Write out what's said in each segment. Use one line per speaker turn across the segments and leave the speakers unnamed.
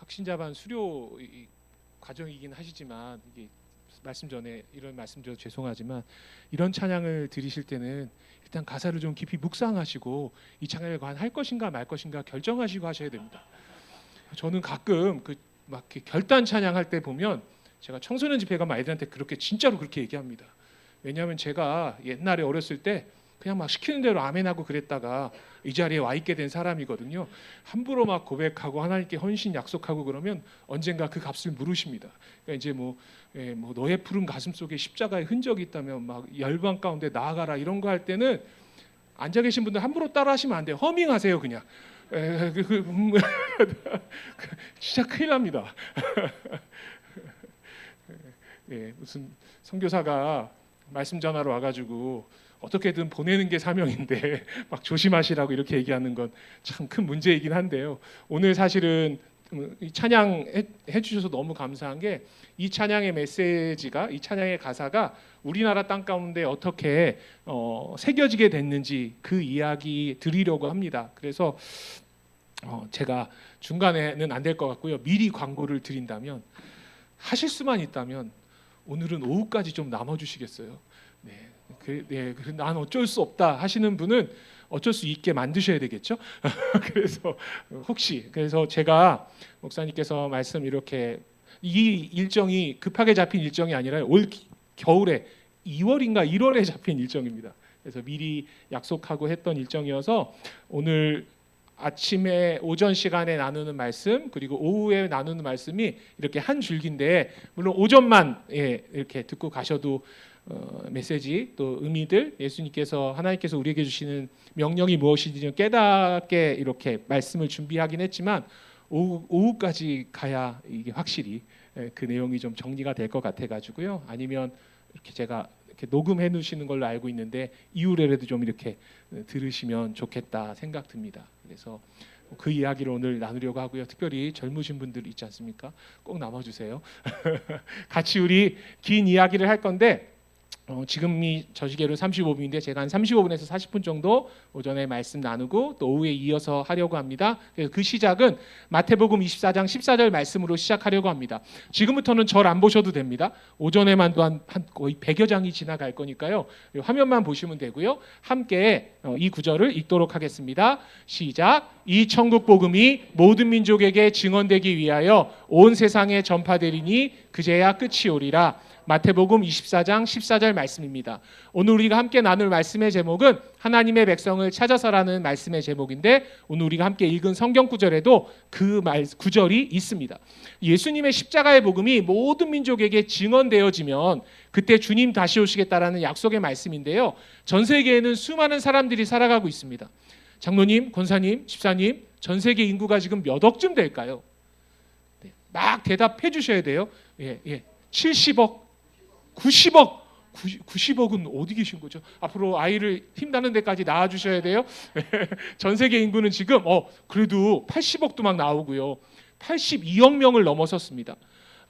확신자반 수료 과정이긴 하시지만 이게 말씀 전에 이런 말씀 드려서 죄송하지만 이런 찬양을 드리실 때는 일단 가사를 좀 깊이 묵상하시고 이 찬양을 과연 할 것인가 말 것인가 결정하시고 하셔야 됩니다. 저는 가끔 그 막 결단 찬양할 때 보면 제가 청소년 집회 가면 아이들한테 그렇게 진짜로 그렇게 얘기합니다. 왜냐하면 제가 옛날에 어렸을 때 그냥 막 시키는 대로 아멘하고 그랬다가 이 자리에 와 있게 된 사람이거든요. 함부로 막 고백하고 하나님께 헌신 약속하고 그러면 언젠가 그 값을 물으십니다. 그러니까 이제 뭐 너의 푸른 가슴 속에 십자가의 흔적이 있다면 막 열방 가운데 나아가라 이런 거 할 때는 앉아 계신 분들 함부로 따라하시면 안 돼요. 허밍하세요 그냥. 진짜 큰일 납니다. 무슨 선교사가 말씀 전하러 와가지고 어떻게든 보내는 게 사명인데 막 조심하시라고 이렇게 얘기하는 건 참 큰 문제이긴 한데요. 오늘 사실은 이 찬양 해주셔서 너무 감사한 게 이 찬양의 메시지가 이 찬양의 가사가 우리나라 땅 가운데 어떻게 새겨지게 됐는지 그 이야기 드리려고 합니다. 그래서 제가 중간에는 안 될 것 같고요. 미리 광고를 드린다면 하실 수만 있다면 오늘은 오후까지 좀 남아주시겠어요? 네, 난 어쩔 수 없다 하시는 분은 어쩔 수 있게 만드셔야 되겠죠. 그래서 그래서 제가 목사님께서 말씀 이렇게 이 일정이 급하게 잡힌 일정이 아니라 올 겨울에 2월인가 1월에 잡힌 일정입니다. 그래서 미리 약속하고 했던 일정이어서 오늘 아침에 오전 시간에 나누는 말씀 그리고 오후에 나누는 말씀이 이렇게 한 줄기인데 물론 오전만 이렇게 듣고 가셔도 메시지 또 의미들 예수님께서 하나님께서 우리에게 주시는 명령이 무엇인지 깨닫게 이렇게 말씀을 준비하긴 했지만 오후까지 가야 이게 확실히 그 내용이 좀 정리가 될 것 같아가지고요. 아니면 이렇게 제가 이렇게 녹음해 놓으시는 걸로 알고 있는데 이후에라도 좀 이렇게 들으시면 좋겠다 생각 듭니다. 그래서 그 이야기를 오늘 나누려고 하고요. 특별히 젊으신 분들 있지 않습니까? 꼭 남아주세요. 같이 우리 긴 이야기를 할 건데 지금이 저 시계로 35분인데 제가 한 35분에서 40분 정도 오전에 말씀 나누고 또 오후에 이어서 하려고 합니다. 그래서 그 시작은 마태복음 24장 14절 말씀으로 시작하려고 합니다. 지금부터는 절 안 보셔도 됩니다. 오전에만도 한 거의 100여 장이 지나갈 거니까요. 화면만 보시면 되고요. 함께 이 구절을 읽도록 하겠습니다. 시작. 이 천국 복음이 모든 민족에게 증언되기 위하여 온 세상에 전파되리니 그제야 끝이 오리라. 마태복음 24장 14절 말씀입니다. 오늘 우리가 함께 나눌 말씀의 제목은 하나님의 백성을 찾아서라는 말씀의 제목인데 오늘 우리가 함께 읽은 성경 구절에도 그 구절이 있습니다. 예수님의 십자가의 복음이 모든 민족에게 증언되어지면 그때 주님 다시 오시겠다라는 약속의 말씀인데요. 전 세계에는 수많은 사람들이 살아가고 있습니다. 장로님, 권사님, 집사님, 전 세계 인구가 지금 몇 억쯤 될까요? 막 대답해 주셔야 돼요. 70억, 90억, 90억은 어디 계신 거죠? 앞으로 아이를 힘나는 데까지 낳아 주셔야 돼요. 전 세계 인구는 지금 그래도 80억도 막 나오고요. 82억 명을 넘어섰습니다.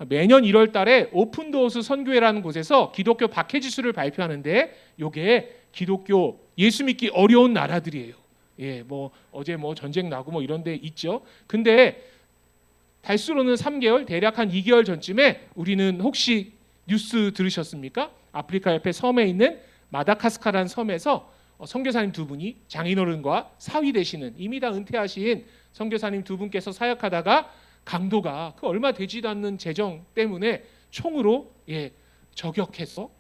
매년 1월 달에 오픈도어스 선교회라는 곳에서 기독교 박해지수를 발표하는데 이게 기독교 예수 믿기 어려운 나라들이에요. 어제 전쟁 나고 이런 데 있죠. 근데 달수로는 3개월, 대략 한 2개월 전쯤에 우리는 혹시 뉴스 들으셨습니까? 아프리카 옆에 섬에 있는 마다카스카라는 섬에서 선교사님 두 분이 장인어른과 사위 되시는 이미 다 은퇴하신 선교사님 두 분께서 사역하다가 강도가 그 얼마 되지도 않는 재정 때문에 총으로 저격해서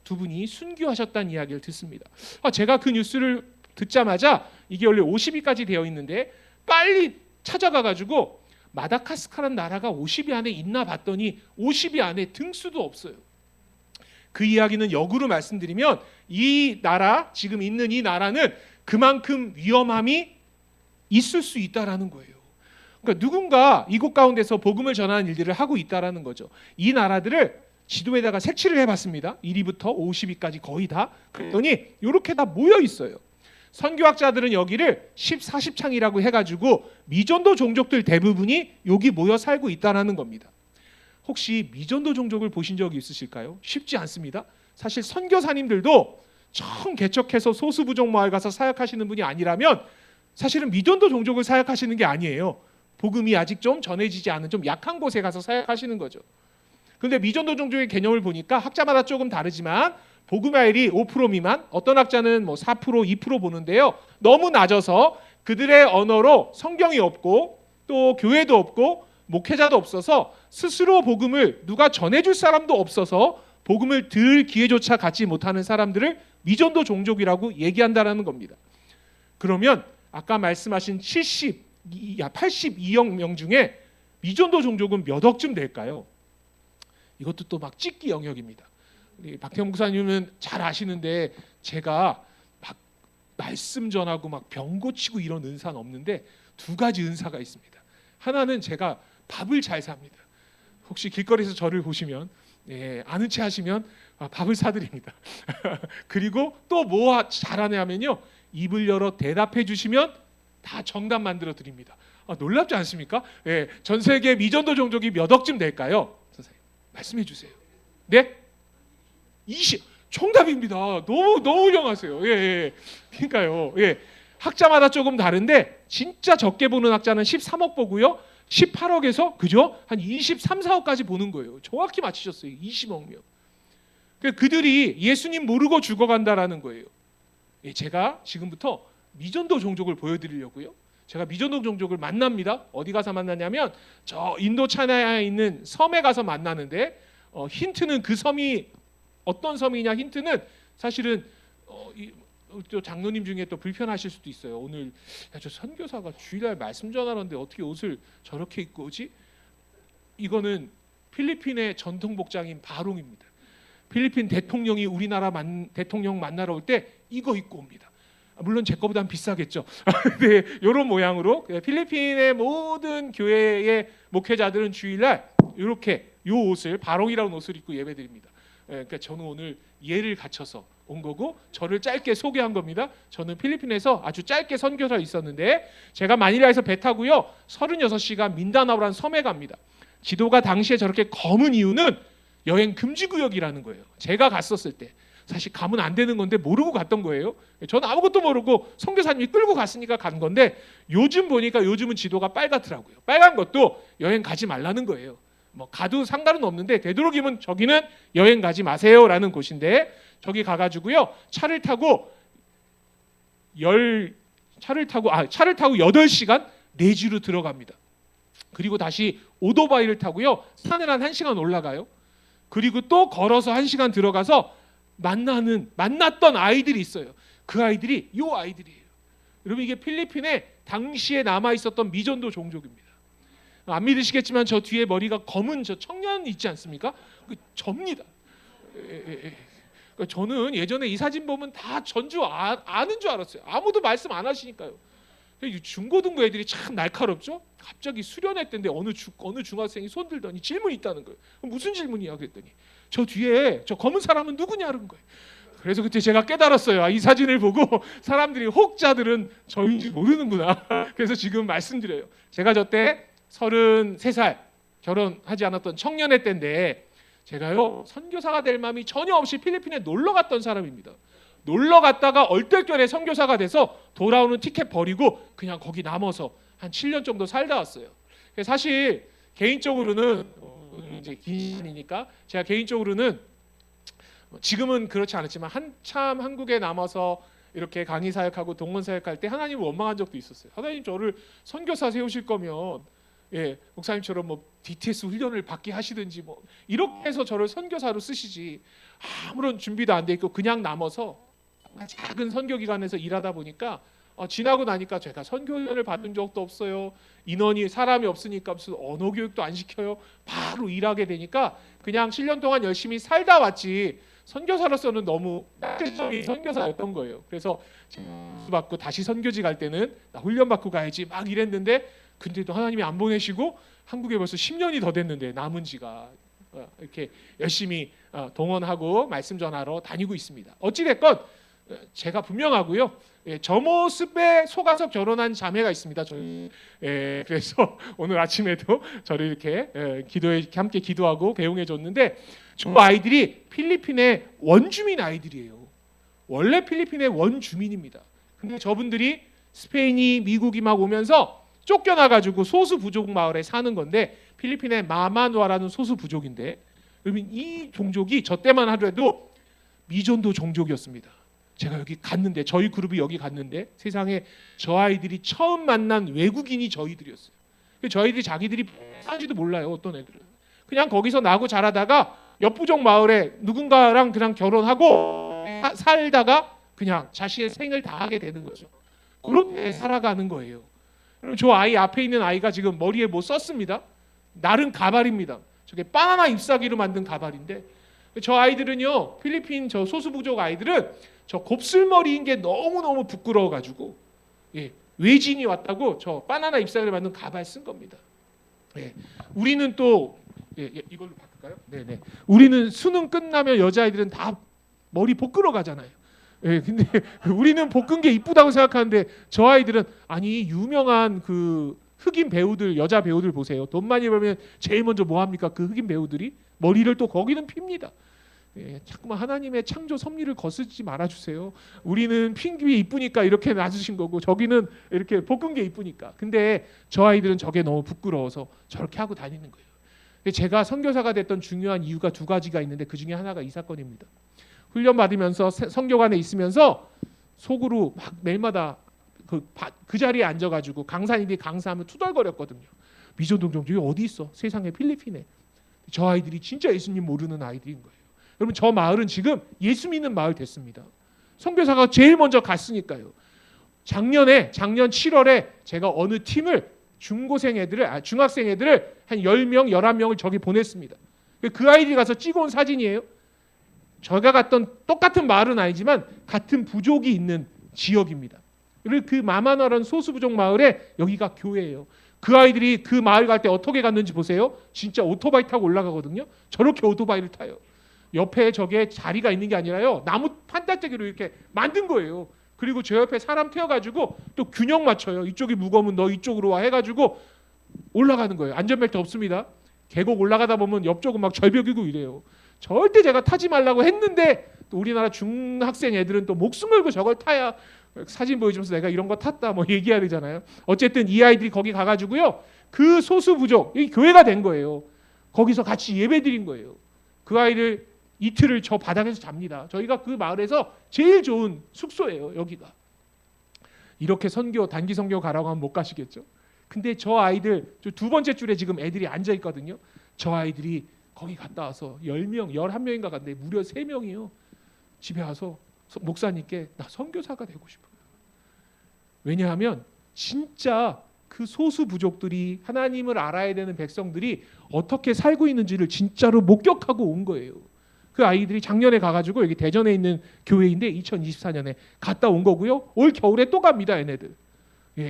두 분이 순교하셨다는 이야기를 듣습니다. 제가 그 뉴스를 듣자마자 이게 원래 50위까지 되어 있는데 빨리 찾아가가지고 마다카스카라는 나라가 50위 안에 있나 봤더니 50위 안에 등수도 없어요. 그 이야기는 역으로 말씀드리면 이 나라, 지금 있는 이 나라는 그만큼 위험함이 있을 수 있다라는 거예요. 그러니까 누군가 이곳 가운데서 복음을 전하는 일들을 하고 있다라는 거죠. 이 나라들을 지도에다가 색칠을 해봤습니다. 1위부터 50위까지 거의 다. 그랬더니 이렇게 다 모여 있어요. 선교학자들은 여기를 1040창이라고 해가지고 미전도 종족들 대부분이 여기 모여 살고 있다는 겁니다. 혹시 미전도 종족을 보신 적이 있으실까요? 쉽지 않습니다. 사실 선교사님들도 처음 개척해서 소수부족 마을 가서 사역하시는 분이 아니라면 사실은 미전도 종족을 사역하시는 게 아니에요. 복음이 아직 좀 전해지지 않은 좀 약한 곳에 가서 사역하시는 거죠. 그런데 미전도 종족의 개념을 보니까 학자마다 조금 다르지만 복음의 아율이 5% 미만, 어떤 학자는 뭐 4%, 2% 보는데요. 너무 낮아서 그들의 언어로 성경이 없고 또 교회도 없고 목회자도 없어서 스스로 복음을 누가 전해줄 사람도 없어서 복음을 들을 기회조차 갖지 못하는 사람들을 미전도 종족이라고 얘기한다라는 겁니다. 그러면 아까 말씀하신 82억 명 중에 미전도 종족은 몇 억쯤 될까요? 이것도 또 막 찍기 영역입니다. 우리 박태영 목사님은 잘 아시는데 제가 막 말씀 전하고 막 병 고치고 이런 은사는 없는데 두 가지 은사가 있습니다. 하나는 제가 밥을 잘 삽니다. 혹시 길거리에서 저를 보시면 아는 체 하시면 밥을 사드립니다. 그리고 또 뭐 잘하냐 하면요, 입을 열어 대답해 주시면 다 정답 만들어 드립니다. 놀랍지 않습니까? 전 세계 미전도 종족이 몇 억쯤 될까요? 선생님 말씀해 주세요. 네? 20. 정답입니다. 너무 훌륭하세요. 그러니까요. 학자마다 조금 다른데 진짜 적게 보는 학자는 13억 보고요. 18억에서 그죠? 한 23, 4억까지 보는 거예요. 정확히 맞히셨어요. 20억 명. 그들이 예수님 모르고 죽어간다라는 거예요. 제가 지금부터 미전도 종족을 보여드리려고요. 제가 미전도 종족을 만납니다. 어디 가서 만나냐면 저 인도 차이나에 있는 섬에 가서 만나는데 힌트는 그 섬이 어떤 섬이냐, 힌트는 사실은 또 장로님 중에 또 불편하실 수도 있어요. 오늘 저 선교사가 주일날 말씀 전하는데 어떻게 옷을 저렇게 입고 오지? 이거는 필리핀의 전통 복장인 바롱입니다. 필리핀 대통령이 우리나라 대통령 만나러 올 때 이거 입고 옵니다. 물론 제 거보단 비싸겠죠. 네, 이런 모양으로 필리핀의 모든 교회의 목회자들은 주일날 이렇게 이 옷을 바롱이라는 옷을 입고 예배드립니다. 그러니까 저는 오늘 예를 갖춰서 온 거고 저를 짧게 소개한 겁니다. 저는 필리핀에서 아주 짧게 선교사로 있었는데 제가 마닐라에서 배 타고요 36시간 민다나오라는 섬에 갑니다. 지도가 당시에 저렇게 검은 이유는 여행 금지구역이라는 거예요. 제가 갔었을 때 사실 가면 안 되는 건데 모르고 갔던 거예요. 저는 아무것도 모르고 선교사님이 끌고 갔으니까 간 건데 요즘 보니까 요즘은 지도가 빨갛더라고요. 빨간 것도 여행 가지 말라는 거예요. 뭐 가도 상관은 없는데 되도록이면 저기는 여행 가지 마세요라는 곳인데 저기 가가지고요 차를 타고 8시간 내지로 들어갑니다. 그리고 다시 오토바이를 타고요 산을 한 1시간 올라가요. 그리고 또 걸어서 1시간 들어가서 만났던 아이들이 있어요. 그 아이들이 요 아이들이에요. 여러분 이게 필리핀에 당시에 남아 있었던 미전도 종족입니다. 안 믿으시겠지만 저 뒤에 머리가 검은 저 청년 있지 않습니까? 그 접니다. 저는 예전에 이 사진 보면 다 전주 아는 줄 알았어요. 아무도 말씀 안 하시니까요. 중고등부 애들이 참 날카롭죠. 갑자기 수련회 때인데 어느 중학생이 손 들더니 질문이 있다는 거예요. 무슨 질문이야 그랬더니 저 뒤에 저 검은 사람은 누구냐는 거예요. 그래서 그때 제가 깨달았어요. 이 사진을 보고 사람들이 혹자들은 저인지 모르는구나. 그래서 지금 말씀드려요. 제가 저때 33살 결혼하지 않았던 청년의 때인데 제가요 선교사가 될 마음이 전혀 없이 필리핀에 놀러 갔던 사람입니다. 놀러 갔다가 얼떨결에 선교사가 돼서 돌아오는 티켓 버리고 그냥 거기 남아서 한 7년 정도 살다 왔어요. 사실 개인적으로는 이제 긴 시간이니까 제가 개인적으로는 지금은 그렇지 않았지만 한참 한국에 남아서 이렇게 강의 사역하고 동문 사역할 때 하나님을 원망한 적도 있었어요. 하나님 저를 선교사 세우실 거면 목사님처럼 뭐 DTS 훈련을 받게 하시든지 뭐 이렇게 해서 저를 선교사로 쓰시지 아무런 준비도 안 돼 있고 그냥 남아서 작은 선교기관에서 일하다 보니까 지나고 나니까 제가 선교훈련을 받은 적도 없어요. 인원이 사람이 없으니까 무슨 언어 교육도 안 시켜요. 바로 일하게 되니까 그냥 7년 동안 열심히 살다 왔지 선교사로서는 너무 낙제적인 선교사였던 거예요. 그래서 받고 다시 선교지 갈 때는 나 훈련 받고 가야지 막 이랬는데 근데도 하나님이 안 보내시고 한국에 벌써 10년이 더 됐는데 남은 지가 이렇게 열심히 동원하고 말씀 전하러 다니고 있습니다. 어찌 됐건 제가 분명하고요. 저 모습에 속아서 결혼한 자매가 있습니다. 그래서 오늘 아침에도 저를 이렇게 함께 기도하고 배웅해 줬는데 저 아이들이 필리핀의 원주민 아이들이에요. 원래 필리핀의 원주민입니다. 근데 저분들이 스페인이 미국이 막 오면서 쫓겨나가지고 소수 부족 마을에 사는 건데 필리핀의 마마누아라는 소수 부족인데 여러분 이 종족이 저 때만 하더라도 미전도 종족이었습니다. 제가 여기 갔는데 저희 그룹이 여기 갔는데 세상에 저 아이들이 처음 만난 외국인이 저희들이었어요. 저희들이 자기들이 사는지도 몰라요. 어떤 애들은 그냥 거기서 나고 자라다가 옆부족 마을에 누군가랑 그냥 결혼하고 살다가 그냥 자신의 생을 다하게 되는 거죠. 그렇게 살아가는 거예요. 저 아이 앞에 있는 아이가 지금 머리에 뭐 썼습니다. 나름 가발입니다. 저게 바나나 잎사귀로 만든 가발인데 저 아이들은요 필리핀 저 소수부족 아이들은 저 곱슬머리인 게 너무너무 부끄러워가지고 외진이 왔다고 저 바나나 잎사귀로 만든 가발 쓴 겁니다. 우리는 또 이걸로 바꿀까요? 네네. 우리는 수능 끝나면 여자아이들은 다 머리 볶으러 가잖아요. 근데 우리는 볶은 게 이쁘다고 생각하는데 저 아이들은 아니 유명한 그 흑인 배우들 여자 배우들 보세요. 돈 많이 벌면 제일 먼저 뭐 합니까? 그 흑인 배우들이 머리를 또 거기는 핍니다. 자꾸만 하나님의 창조 섭리를 거스르지 말아주세요. 우리는 핀 게 이쁘니까 이렇게 놔주신 거고 저기는 이렇게 볶은 게 이쁘니까. 근데 저 아이들은 저게 너무 부끄러워서 저렇게 하고 다니는 거예요. 제가 선교사가 됐던 중요한 이유가 두 가지가 있는데 그 중에 하나가 이 사건입니다. 훈련 받으면서 선교관에 있으면서 속으로 막 매일마다 그 자리에 앉아가지고 강사님들이 강사하면 투덜거렸거든요. 미전동 종족이 어디 있어? 세상에 필리핀에. 저 아이들이 진짜 예수님 모르는 아이들인 거예요. 여러분 저 마을은 지금 예수 믿는 마을 됐습니다. 선교사가 제일 먼저 갔으니까요. 작년 7월에 제가 어느 팀을 중학생 애들을 한 10명, 11명을 저기 보냈습니다. 그 아이들이 가서 찍어온 사진이에요. 제가 갔던 똑같은 마을은 아니지만 같은 부족이 있는 지역입니다. 그리고 그 마마나라는 소수부족 마을에 여기가 교회예요. 그 아이들이 그 마을 갈 때 어떻게 갔는지 보세요. 진짜 오토바이 타고 올라가거든요. 저렇게 오토바이를 타요. 옆에 저게 자리가 있는 게 아니라요. 나무 판단대기로 이렇게 만든 거예요. 그리고 저 옆에 사람 태워가지고 또 균형 맞춰요. 이쪽이 무거우면 너 이쪽으로 와 해가지고 올라가는 거예요. 안전벨트 없습니다. 계곡 올라가다 보면 옆쪽은 막 절벽이고 이래요. 절대 제가 타지 말라고 했는데 또 우리나라 중학생 애들은 또 목숨 걸고 저걸 타야 사진 보여주면서 내가 이런 거 탔다 뭐 얘기해야 되잖아요. 어쨌든 이 아이들이 거기 가가지고요. 그 소수 부족, 이 교회가 된 거예요. 거기서 같이 예배 드린 거예요. 그 아이들 이틀을 저 바닥에서 잡니다. 저희가 그 마을에서 제일 좋은 숙소예요. 여기가. 이렇게 단기 선교 가라고 하면 못 가시겠죠. 근데 저 아이들 두 번째 줄에 지금 애들이 앉아 있거든요. 저 아이들이 거기 갔다 와서 10명, 11명인가 갔는데 무려 3명이요. 집에 와서 목사님께 나 선교사가 되고 싶어요. 왜냐하면 진짜 그 소수 부족들이 하나님을 알아야 되는 백성들이 어떻게 살고 있는지를 진짜로 목격하고 온 거예요. 그 아이들이 작년에 가가지고 여기 대전에 있는 교회인데 2024년에 갔다 온 거고요. 올 겨울에 또 갑니다, 얘네들.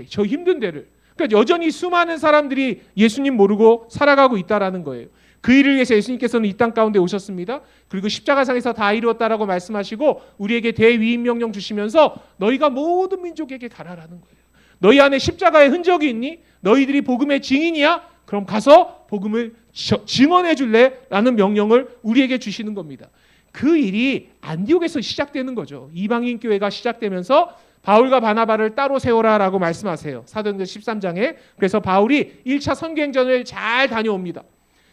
저 힘든 데를. 그러니까 여전히 수많은 사람들이 예수님 모르고 살아가고 있다라는 거예요. 그 일을 위해서 예수님께서는 이 땅 가운데 오셨습니다. 그리고 십자가상에서 다 이루었다라고 말씀하시고 우리에게 대위임 명령 주시면서 너희가 모든 민족에게 가라라는 거예요. 너희 안에 십자가의 흔적이 있니? 너희들이 복음의 증인이야? 그럼 가서 복음을 증언해 줄래? 라는 명령을 우리에게 주시는 겁니다. 그 일이 안디옥에서 시작되는 거죠. 이방인 교회가 시작되면서 바울과 바나바를 따로 세워라라고 말씀하세요. 사도행전 13장에. 그래서 바울이 1차 선교행전을 잘 다녀옵니다.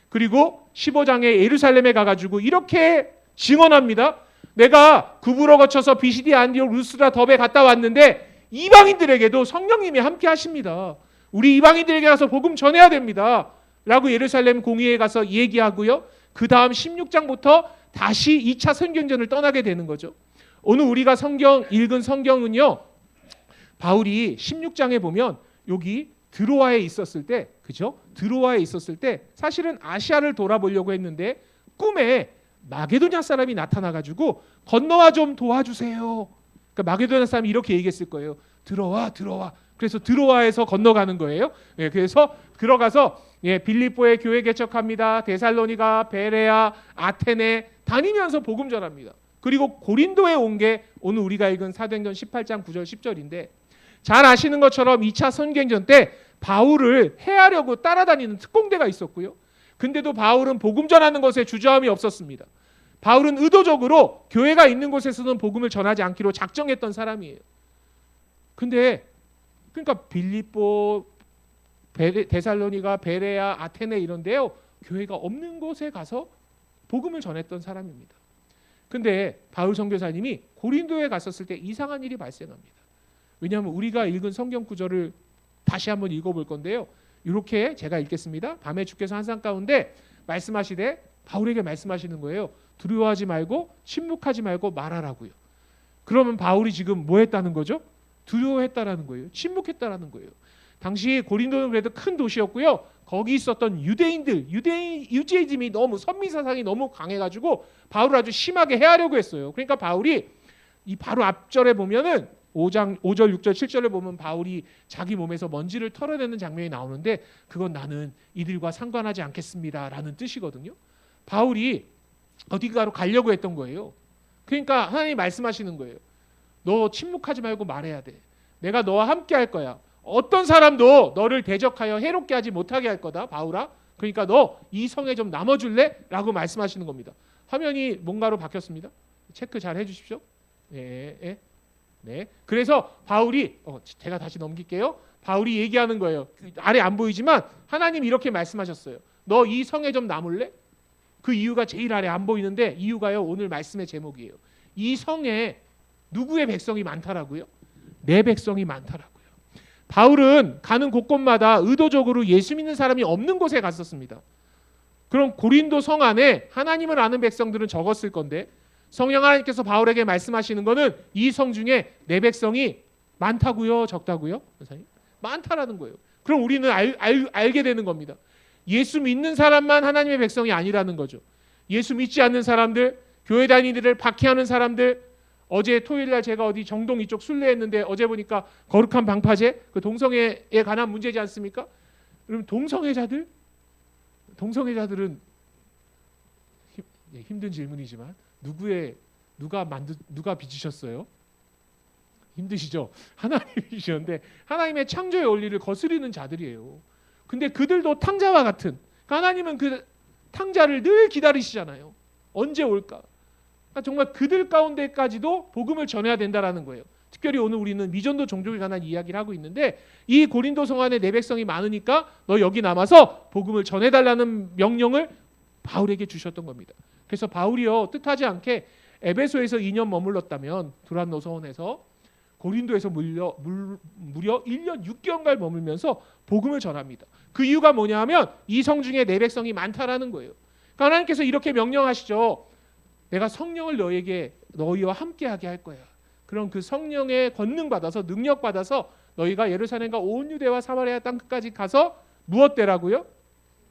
그리고 15장에 예루살렘에 가가지고 이렇게 증언합니다. 내가 구부러 거쳐서 비시디, 안디옥, 루스드라, 더베 갔다 왔는데 이방인들에게도 성령님이 함께 하십니다. 우리 이방인들에게 가서 복음 전해야 됩니다. 라고 예루살렘 공의회에 가서 얘기하고요. 그 다음 16장부터 다시 2차 선교행전을 떠나게 되는 거죠. 오늘 우리가 읽은 성경은요. 바울이 16장에 보면 여기 드로아에 있었을 때, 그죠? 드로아에 있었을 때 사실은 아시아를 돌아보려고 했는데 꿈에 마게도냐 사람이 나타나가지고 건너와 좀 도와주세요. 그러니까 마게도냐 사람이 이렇게 얘기했을 거예요. 들어와. 그래서 드로아에서 건너가는 거예요. 그래서 들어가서 빌립보에 교회 개척합니다. 데살로니가, 베레아, 아테네 다니면서 복음 전합니다. 그리고 고린도에 온 게 오늘 우리가 읽은 사도행전 18장 9절 10절인데 잘 아시는 것처럼 2차 선교행전 때 바울을 해하려고 따라다니는 특공대가 있었고요. 근데도 바울은 복음 전하는 것에 주저함이 없었습니다. 바울은 의도적으로 교회가 있는 곳에서는 복음을 전하지 않기로 작정했던 사람이에요. 근데 그러니까 빌립보, 데살로니가, 베레아, 아테네 이런데요. 교회가 없는 곳에 가서 복음을 전했던 사람입니다. 근데 바울 선교사님이 고린도에 갔었을 때 이상한 일이 발생합니다. 왜냐하면 우리가 읽은 성경 구절을 다시 한번 읽어볼 건데요. 이렇게 제가 읽겠습니다. 밤에 주께서 한산 가운데 말씀하시되 바울에게 말씀하시는 거예요. 두려워하지 말고 침묵하지 말고 말하라고요. 그러면 바울이 지금 뭐 했다는 거죠? 두려워했다라는 거예요. 침묵했다라는 거예요. 당시 고린도는 그래도 큰 도시였고요. 거기 있었던 유대인들, 유대이즘이 너무 선미 사상이 너무 강해가지고 바울을 아주 심하게 해하려고 했어요. 그러니까 바울이 이 바로 앞절에 보면은 5장 5절, 6절, 7절을 보면 바울이 자기 몸에서 먼지를 털어내는 장면이 나오는데 그건 나는 이들과 상관하지 않겠습니다라는 뜻이거든요. 바울이 어디가로 가려고 했던 거예요. 그러니까 하나님이 말씀하시는 거예요. 너 침묵하지 말고 말해야 돼. 내가 너와 함께 할 거야. 어떤 사람도 너를 대적하여 해롭게 하지 못하게 할 거다. 바울아. 그러니까 너 이 성에 좀 남아줄래? 라고 말씀하시는 겁니다. 화면이 뭔가로 바뀌었습니다. 체크 잘 해주십시오. 네. 네. 그래서 바울이 제가 다시 넘길게요. 바울이 얘기하는 거예요. 아래 안 보이지만 하나님이 이렇게 말씀하셨어요. 너 이 성에 좀 남을래? 그 이유가 제일 아래 안 보이는데 이유가요. 오늘 말씀의 제목이에요. 이 성에 누구의 백성이 많다라고요? 내 백성이 많다라고요. 바울은 가는 곳곳마다 의도적으로 예수 믿는 사람이 없는 곳에 갔었습니다. 그럼 고린도 성 안에 하나님을 아는 백성들은 적었을 건데 성령 하나님께서 바울에게 말씀하시는 것은 이 성 중에 내 백성이 많다고요, 적다고요? 선생님? 많다라는 거예요. 그럼 우리는 알게 되는 겁니다. 예수 믿는 사람만 하나님의 백성이 아니라는 거죠. 예수 믿지 않는 사람들, 교회 다니기를 박해하는 사람들, 어제 토요일날 제가 어디 정동 이쪽 순례했는데 어제 보니까 거룩한 방파제, 그 동성애에 관한 문제지 않습니까? 그럼 동성애자들은 힘든 질문이지만 누가 빚으셨어요? 힘드시죠? 하나님이셨는데 하나님의 창조의 원리를 거스르는 자들이에요. 근데 그들도 탕자와 같은, 하나님은 그 탕자를 늘 기다리시잖아요. 언제 올까? 정말 그들 가운데까지도 복음을 전해야 된다라는 거예요. 특별히 오늘 우리는 미전도 종족에 관한 이야기를 하고 있는데 이 고린도 성 안에 내 백성이 많으니까 너 여기 남아서 복음을 전해달라는 명령을 바울에게 주셨던 겁니다. 그래서 바울이요 뜻하지 않게 에베소에서 2년 머물렀다면 두란노서원에서 고린도에서 무려 1년 6개월간 머물면서 복음을 전합니다. 그 이유가 뭐냐면 이 성 중에 내 백성이 많다라는 거예요. 그러니까 하나님께서 이렇게 명령하시죠. 내가 성령을 너희와 함께하게 할 거야. 그럼 그 성령의 권능 받아서 능력 받아서 너희가 예루살렘과 온 유대와 사마리아 땅 끝까지 가서 무엇 되라고요?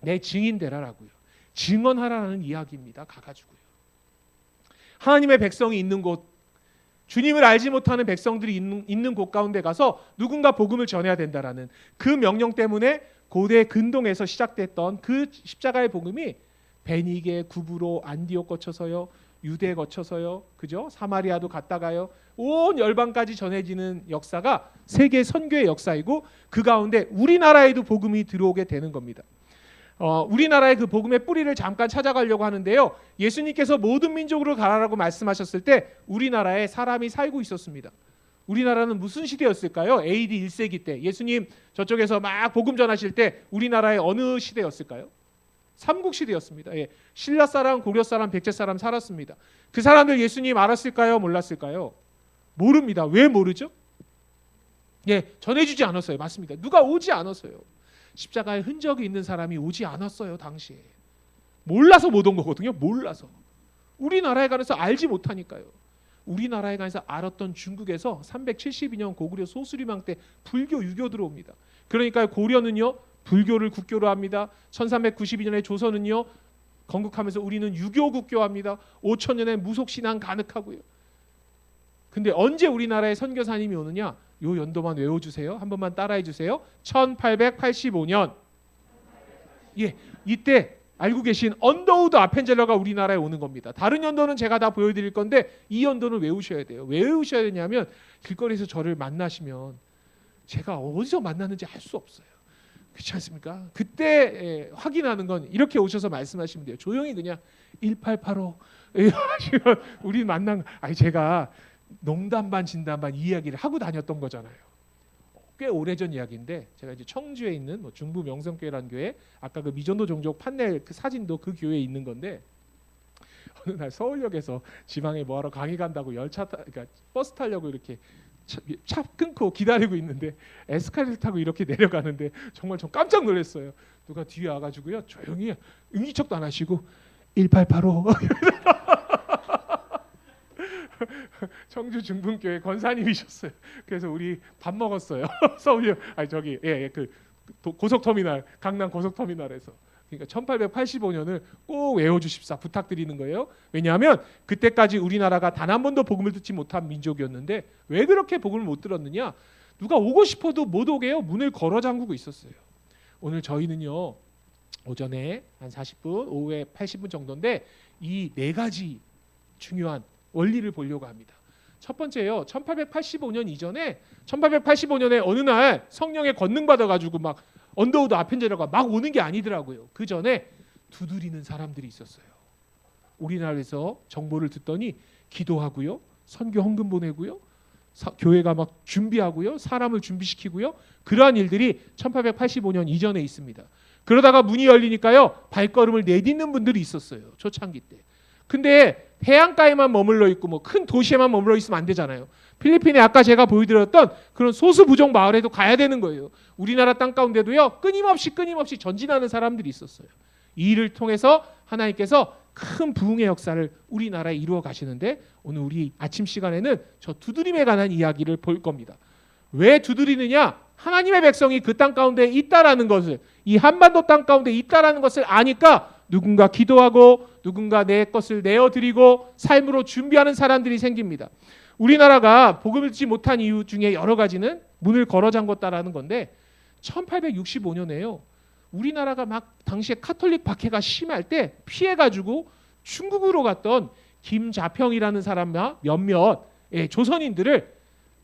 내 증인 되라라고요. 증언하라는 이야기입니다. 가가지고요. 하나님의 백성이 있는 곳, 주님을 알지 못하는 백성들이 있는 곳 가운데 가서 누군가 복음을 전해야 된다라는 그 명령 때문에 고대 근동에서 시작됐던 그 십자가의 복음이 베니게, 구브로, 안디옥 거쳐서요, 유대 거쳐서요, 그죠? 사마리아도 갔다가요, 온 열방까지 전해지는 역사가 세계 선교의 역사이고 그 가운데 우리나라에도 복음이 들어오게 되는 겁니다. 우리나라의 그 복음의 뿌리를 잠깐 찾아가려고 하는데요. 예수님께서 모든 민족으로 가라라고 말씀하셨을 때 우리나라에 사람이 살고 있었습니다. 우리나라는 무슨 시대였을까요? AD 1세기 때 예수님 저쪽에서 막 복음 전하실 때 우리나라의 어느 시대였을까요? 삼국시대였습니다. 예. 신라 사람, 고려 사람, 백제 사람 살았습니다. 그 사람들 예수님 알았을까요? 몰랐을까요? 모릅니다. 왜 모르죠? 예, 전해주지 않았어요. 맞습니다. 누가 오지 않았어요. 십자가에 흔적이 있는 사람이 오지 않았어요. 당시에. 몰라서 못 온 거거든요. 몰라서. 우리나라에 관해서 알지 못하니까요. 우리나라에 관해서 알았던 중국에서 372년 고구려 소수리망 때 불교, 유교 들어옵니다. 그러니까 고려는요. 불교를 국교로 합니다. 1392년에 조선은요. 건국하면서 우리는 유교 국교합니다. 5000년에 무속신앙 가득하고요. 근데 언제 우리나라에 선교사님이 오느냐? 요 연도만 외워주세요. 한 번만 따라해 주세요. 1885년. 예, 이때 알고 계신 언더우드 아펜젤러가 우리나라에 오는 겁니다. 다른 연도는 제가 다 보여드릴 건데 이 연도는 외우셔야 돼요. 왜 외우셔야 되냐면 길거리에서 저를 만나시면 제가 어디서 만났는지 알 수 없어요. 그렇지 않습니까? 그때 확인하는 건 이렇게 오셔서 말씀하시면 돼요. 조용히 그냥 1885 하시면 우리 만난 아니 제가 농담 반 진담 반 이야기를 하고 다녔던 거잖아요. 꽤 오래전 이야기인데 제가 이제 청주에 있는 뭐 중부 명성교회라는 교회, 아까 그 미전도 종족 판넬 그 사진도 그 교회에 있는 건데, 어느 날 서울역에서 지방에 뭐하러 강의 간다고 그러니까 버스 타려고 이렇게 차 끊고 기다리고 있는데 에스카레이터 타고 이렇게 내려가는데 정말 좀 깜짝 놀랐어요. 누가 뒤에 와가지고요 조용히 응기척도 안 하시고 1885 청주 중분교회 권사님이셨어요. 그래서 우리 밥 먹었어요. 서울역 고속터미널, 강남 고속터미널에서. 그러니까 1885년을 꼭 외워주십사 부탁드리는 거예요. 왜냐하면 그때까지 우리나라가 단 한 번도 복음을 듣지 못한 민족이었는데 왜 그렇게 복음을 못 들었느냐? 누가 오고 싶어도 못 오게요. 문을 걸어 잠그고 있었어요. 오늘 저희는요 오전에 한 40분, 오후에 80분 정도인데 이 네 가지 중요한 원리를 보려고 합니다. 첫 번째요, 1885년 이전에 1885년에 어느 날 성령의 권능 받아가지고 막 언더우드 아펜젤러가 막 오는 게 아니더라고요. 그 전에 두드리는 사람들이 있었어요. 우리나라에서 정보를 듣더니 기도하고요, 선교 헌금 보내고요, 교회가 막 준비하고요, 사람을 준비시키고요, 그러한 일들이 1885년 이전에 있습니다. 그러다가 문이 열리니까요 발걸음을 내딛는 분들이 있었어요. 초창기 때. 근데 해안가에만 머물러 있고 뭐 큰 도시에만 머물러 있으면 안 되잖아요. 필리핀에 아까 제가 보여드렸던 그런 소수 부족 마을에도 가야 되는 거예요. 우리나라 땅 가운데도요 끊임없이 전진하는 사람들이 있었어요. 이 일을 통해서 하나님께서 큰 부흥의 역사를 우리나라에 이루어 가시는데, 오늘 우리 아침 시간에는 저 두드림에 관한 이야기를 볼 겁니다. 왜 두드리느냐? 하나님의 백성이 그 땅 가운데 있다라는 것을, 이 한반도 땅 가운데 있다라는 것을 아니까 누군가 기도하고 누군가 내 것을 내어드리고 삶으로 준비하는 사람들이 생깁니다. 우리나라가 복음을 듣지 못한 이유 중에 여러 가지는 문을 걸어 잠궜다라는 건데, 1865년에요 우리나라가 막 당시에 카톨릭 박해가 심할 때 피해가지고 중국으로 갔던 김자평이라는 사람과 몇몇 조선인들을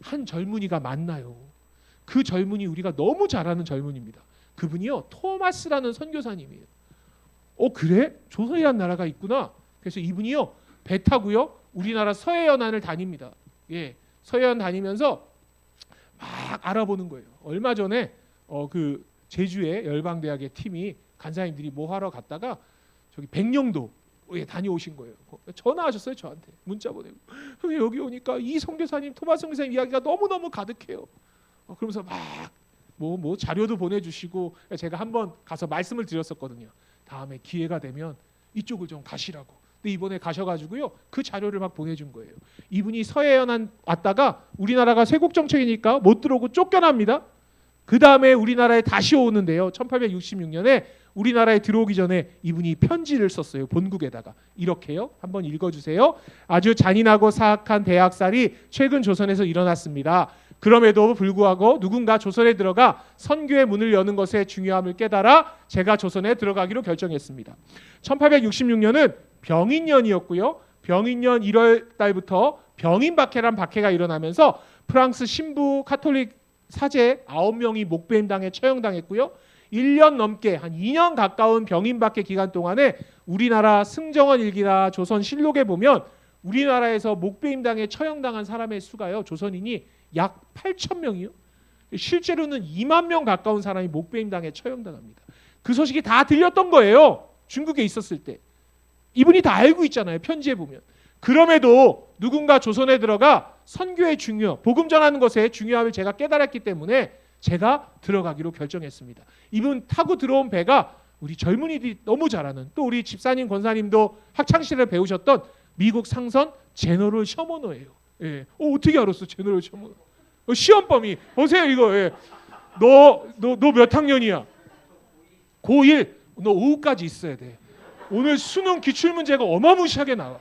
한 젊은이가 만나요. 그 젊은이 우리가 너무 잘 아는 젊은이입니다. 그분이요 토마스라는 선교사님이에요. 그래? 조선이라는 나라가 있구나. 그래서 이분이요 배 타고요 우리나라 서해연안을 다닙니다. 서해안 다니면서 막 알아보는 거예요. 얼마 전에 그 제주의 열방대학의 팀이 간사님들이 뭐 하러 갔다가 저기 백령도에 다녀오신 거예요. 전화하셨어요 저한테, 문자 보내고. 여기 오니까 이 선교사님, 토마스 선교사님 이야기가 너무너무 가득해요. 그러면서 막 뭐 자료도 보내주시고, 제가 한번 가서 말씀을 드렸었거든요. 다음에 기회가 되면 이쪽을 좀 가시라고. 근데 이번에 가셔가지고요 그 자료를 막 보내준 거예요. 이분이 서해연안 왔다가 우리나라가 쇄국 정책이니까 못 들어오고 쫓겨납니다. 그 다음에 우리나라에 다시 오는데요 1866년에 우리나라에 들어오기 전에 이분이 편지를 썼어요. 본국에다가 이렇게요. 한번 읽어주세요. 아주 잔인하고 사악한 대학살이 최근 조선에서 일어났습니다. 그럼에도 불구하고 누군가 조선에 들어가 선교의 문을 여는 것의 중요함을 깨달아 제가 조선에 들어가기로 결정했습니다. 1866년은 병인년이었고요. 병인년 1월 달부터 병인박해란 박해가 일어나면서 프랑스 신부 카톨릭 사제 9명이 목배임당에 처형당했고요. 1년 넘게 한 2년 가까운 병인박해 기간 동안에 우리나라 승정원 일기나 조선실록에 보면 우리나라에서 목배임당에 처형당한 사람의 수가요 조선인이 약 8,000명이요. 실제로는 2만 명 가까운 사람이 목배임당에 처형당합니다. 그 소식이 다 들렸던 거예요. 중국에 있었을 때. 이분이 다 알고 있잖아요. 편지에 보면. 그럼에도 누군가 조선에 들어가 선교의 복음 전하는 것의 중요함을 제가 깨달았기 때문에 제가 들어가기로 결정했습니다. 이분 타고 들어온 배가 우리 젊은이들이 너무 잘 아는, 또 우리 집사님, 권사님도 학창시절에 배우셨던 미국 상선 제너럴 셔머너예요. 어떻게 알았어? 제너럴 셔머너. 시험범위. 보세요 이거. 너 몇 학년이야? 고1. 너 오후까지 있어야 돼. 오늘 수능 기출문제가 어마무시하게 나와.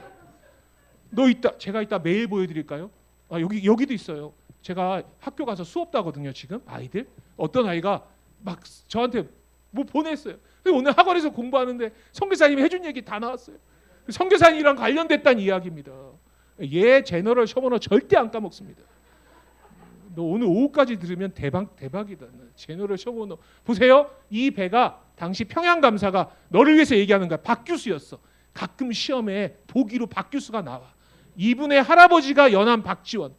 제가 이따 메일 보여드릴까요? 여기도 있어요. 제가 학교 가서 수업도 하거든요. 지금 아이들 어떤 아이가 막 저한테 뭐 보냈어요. 오늘 학원에서 공부하는데 선교사님이 해준 얘기 다 나왔어요. 선교사님이랑 관련됐다는 이야기입니다. 제너럴 셔머너 절대 안 까먹습니다. 너 오늘 오후까지 들으면 대박이다. 제너럴 셔머너. 보세요. 이 배가 당시 평양감사가 너를 위해서 얘기하는 거야. 박규수였어. 가끔 시험에 보기로 박규수가 나와. 이분의 할아버지가 연암 박지원.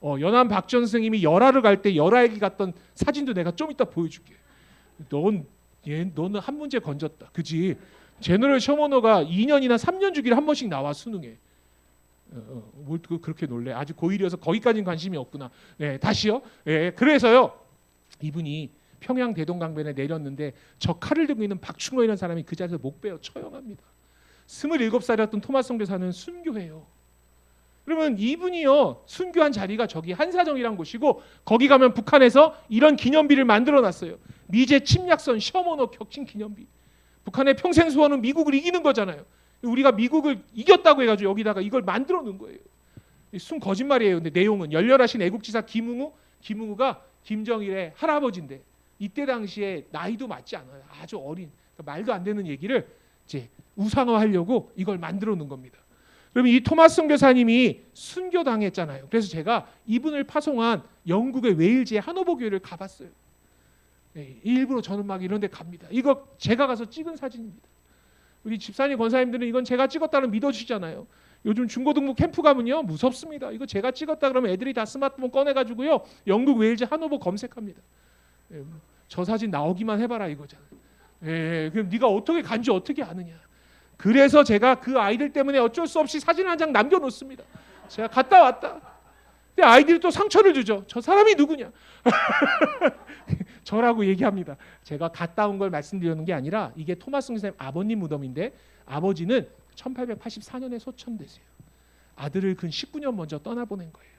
연암 박전 스님이 열하를 갈 때 열하에게 갔던 사진도 내가 좀 이따 보여줄게. 너는 한 문제 건졌다. 그지? 제너럴 셔머너가 2년이나 3년 주기를 한 번씩 나와 수능에. 뭘 그렇게 놀래? 아주 고1이어서 거기까지는 관심이 없구나. 네, 다시요. 네, 그래서요. 이분이 평양 대동강변에 내렸는데 저 칼을 들고 있는 박충호이라는 사람이 그 자리에서 목 베어 처형합니다. 27살이었던 토마스 선교사는 순교해요. 그러면 이분이요 순교한 자리가 저기 한사정이란 곳이고 거기 가면 북한에서 이런 기념비를 만들어놨어요. 미제 침략선 셔머너 격침 기념비. 북한의 평생 소원은 미국을 이기는 거잖아요. 우리가 미국을 이겼다고 해가지고 여기다가 이걸 만들어 놓은 거예요. 순 거짓말이에요. 근데 내용은 열렬하신 애국지사 김웅우가 김정일의 할아버지인데 이때 당시에 나이도 맞지 않아요. 아주 어린 그러니까 말도 안 되는 얘기를 이제 우상화하려고 이걸 만들어 놓은 겁니다. 그러면 이 토마스 선교사님이 순교당했잖아요. 그래서 제가 이분을 파송한 영국의 웨일즈의 하노버 교회를 가봤어요. 네, 일부러 저는 막 이런 데 갑니다. 이거 제가 가서 찍은 사진입니다. 우리 집사님 권사님들은 이건 제가 찍었다는 믿어주시잖아요. 요즘 중고등부 캠프 가면요 무섭습니다. 이거 제가 찍었다 그러면 애들이 다 스마트폰 꺼내가지고요 영국 웨일즈 하노버 검색합니다. 예, 저 사진 나오기만 해봐라 이거잖아요. 예, 그럼 네가 어떻게 간지 어떻게 아느냐. 그래서 제가 그 아이들 때문에 어쩔 수 없이 사진 한 장 남겨놓습니다. 제가 갔다 왔다. 근데 아이들이 또 상처를 주죠. 저 사람이 누구냐. 저라고 얘기합니다. 제가 갔다 온 걸 말씀드리는 게 아니라 이게 토마스 선교사님 아버님 무덤인데 아버지는 1884년에 소천되세요. 아들을 근 19년 먼저 떠나보낸 거예요.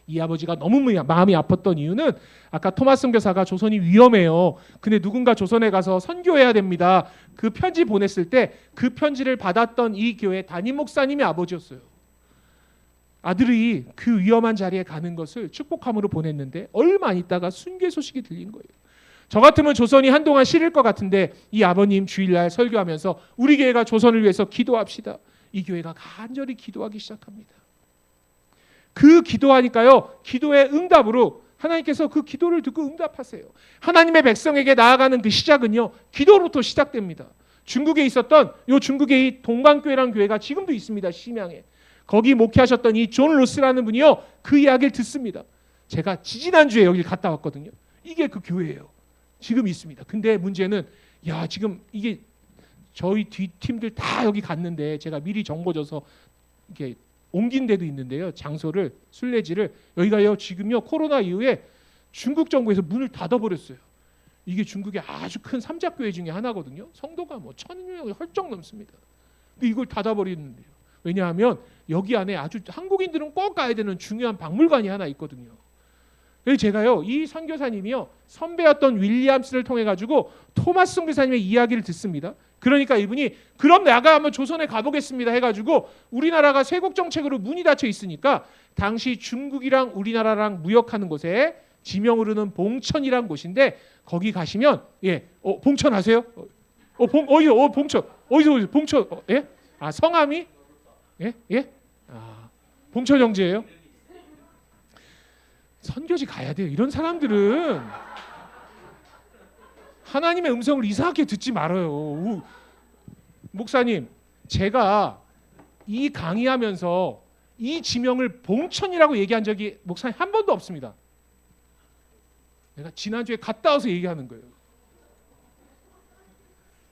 이 아버지가 너무 마음이 아팠던 이유는 아까 토마스 선교사가 조선이 위험해요. 근데 누군가 조선에 가서 선교해야 됩니다. 그 편지 보냈을 때 그 편지를 받았던 이 교회 담임 목사님이 아버지였어요. 아들이 그 위험한 자리에 가는 것을 축복함으로 보냈는데 얼마 안 있다가 순교 소식이 들린 거예요. 저 같으면 조선이 한동안 싫을 것 같은데 이 아버님 주일날 설교하면서 우리 교회가 조선을 위해서 기도합시다. 이 교회가 간절히 기도하기 시작합니다. 그 기도하니까요. 기도의 응답으로 하나님께서 그 기도를 듣고 응답하세요. 하나님의 백성에게 나아가는 그 시작은요. 기도로부터 시작됩니다. 중국에 있었던 요 중국의 이 동방교회라는 교회가 지금도 있습니다. 심양에. 거기 목회하셨던 이 존 로스라는 분이요. 그 이야기를 듣습니다. 제가 지지난주에 여기 갔다 왔거든요. 이게 그 교회예요. 지금 있습니다. 근데 문제는 지금 이게 저희 뒷팀들 다 여기 갔는데 제가 미리 정보 줘서 이렇게 옮긴 데도 있는데요. 장소를 순례지를 여기가요. 지금요. 코로나 이후에 중국 정부에서 문을 닫아버렸어요. 이게 중국의 아주 큰 삼자교회 중에 하나거든요. 성도가 1,000명이 헐쩍 넘습니다. 근데 이걸 닫아버리는데요. 왜냐하면 여기 안에 아주 한국인들은 꼭 가야 되는 중요한 박물관이 하나 있거든요. 그래서 제가요 이 선교사님이요 선배였던 윌리엄스를 통해 가지고 토마스 선교사님의 이야기를 듣습니다. 그러니까 이분이 그럼 내가 한번 조선에 가보겠습니다 해가지고 우리나라가 쇄국 정책으로 문이 닫혀 있으니까 당시 중국이랑 우리나라랑 무역하는 곳에 지명으로는 봉천이란 곳인데 거기 가시면 봉천 아세요? 봉천 어디서 봉천 성함이 봉천 형제예요? 선교지 가야 돼요. 이런 사람들은 하나님의 음성을 이상하게 듣지 말아요. 목사님, 제가 이 강의하면서 이 지명을 봉천이라고 얘기한 적이 목사님 한 번도 없습니다. 내가 지난주에 갔다 와서 얘기하는 거예요.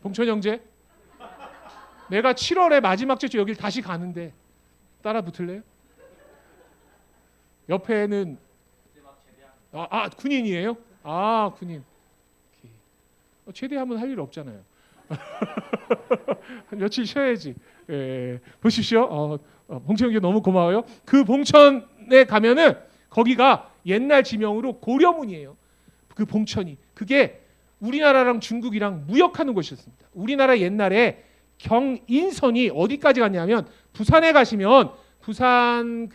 봉천 형제, 내가 7월에 마지막 주 여길 다시 가는데 따라 붙을래요? 옆에는 군인이에요? 군인. 최대하면 할 일 없잖아요. 한 며칠 쉬어야지. 보십시오. 봉천이 너무 고마워요. 그 봉천에 가면은 거기가 옛날 지명으로 고려문이에요. 그 봉천이 그게 우리나라랑 중국이랑 무역하는 곳이었습니다. 우리나라 옛날에 경인선이 어디까지 갔냐면 부산에 가시면 부산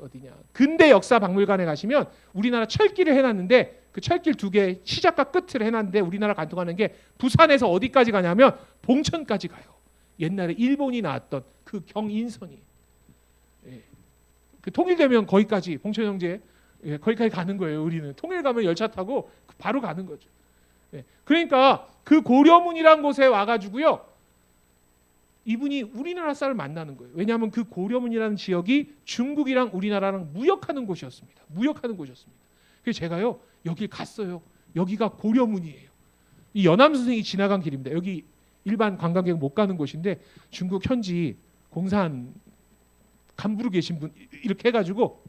어디냐 근대 역사 박물관에 가시면 우리나라 철길을 해놨는데 그 철길 2개 시작과 끝을 해놨는데 우리나라 간통하는 게 부산에서 어디까지 가냐면 봉천까지 가요. 옛날에 일본이 나왔던 그 경인선이 그 통일되면 거기까지 봉천 형제 거기까지 가는 거예요. 우리는 통일 가면 열차 타고 바로 가는 거죠. 그러니까 그 고려문이란 곳에 와가지고요 이분이 우리나라 사람을 만나는 거예요. 왜냐하면 그 고려문이라는 지역이 중국이랑 우리나라랑 무역하는 곳이었습니다. 무역하는 곳이었습니다. 그래서 제가요 여기 갔어요. 여기가 고려문이에요. 이 연암 선생이 지나간 길입니다. 여기 일반 관광객 못 가는 곳인데 중국 현지 공산 간부로 계신 분 이렇게 해가지고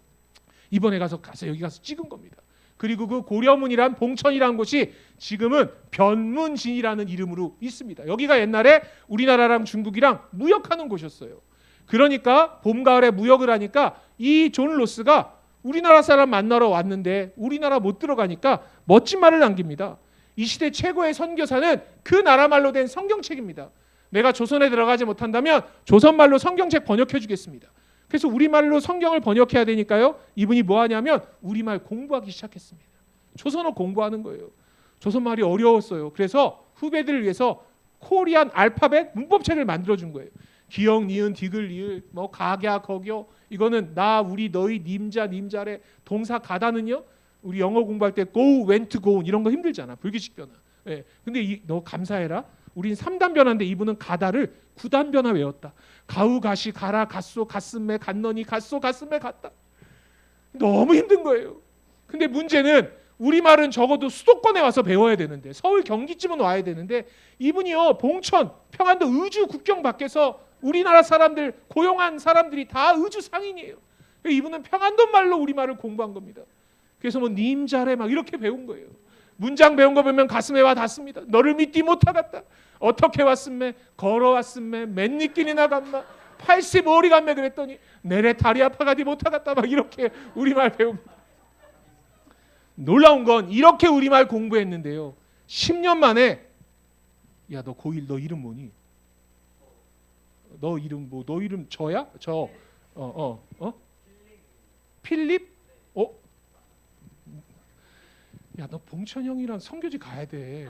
이번에 가서 여기 가서 찍은 겁니다. 그리고 그 고려문이란 봉천이라는 곳이 지금은 변문진이라는 이름으로 있습니다. 여기가 옛날에 우리나라랑 중국이랑 무역하는 곳이었어요. 그러니까 봄 가을에 무역을 하니까 이 존 로스가 우리나라 사람 만나러 왔는데 우리나라 못 들어가니까 멋진 말을 남깁니다. 이 시대 최고의 선교사는 그 나라 말로 된 성경책입니다. 내가 조선에 들어가지 못한다면 조선말로 성경책 번역해 주겠습니다. 그래서 우리말로 성경을 번역해야 되니까요. 이분이 뭐 하냐면 우리말 공부하기 시작했습니다. 조선어 공부하는 거예요. 조선말이 어려웠어요. 그래서 후배들을 위해서 코리안 알파벳 문법책을 만들어 준 거예요. 기역, 니은, 디귿, 리을, 뭐 각야, 거겨 이거는 나, 우리, 너희, 님자, 님자래 동사 가다는요. 우리 영어 공부할 때 go, went, gone 이런 거 힘들잖아. 불규칙 변화. 예. 근데 너 감사해라. 우린 3단 변화인데 이분은 가다를 9단 변화 외웠다. 가우, 가시, 가라, 갔소, 갔음매, 갔너니, 갔소, 갔음매, 갔다. 너무 힘든 거예요. 근데 문제는 우리말은 적어도 수도권에 와서 배워야 되는데 서울 경기쯤은 와야 되는데 이분이요 봉천, 평안도 의주 국경 밖에서 우리나라 사람들 고용한 사람들이 다 의주 상인이에요. 이분은 평안도 말로 우리말을 공부한 겁니다. 그래서 뭐 님 잘해 막 이렇게 배운 거예요. 문장 배운 거 보면 가슴에 와 닿습니다. 너를 믿지 못하겠다. 어떻게 왔음매? 걸어왔음매? 맨니끼리나 갔나? 85리 갔매 그랬더니 내래 다리 아파가지 못하겠다. 막 이렇게 우리말 배웁니다. 놀라운 건 이렇게 우리말 공부했는데요. 10년 만에 야 너 고1 너 이름 뭐니? 너 이름 뭐? 너 이름 저야? 필립? 야 너 봉천 형이랑 성교지 가야 돼.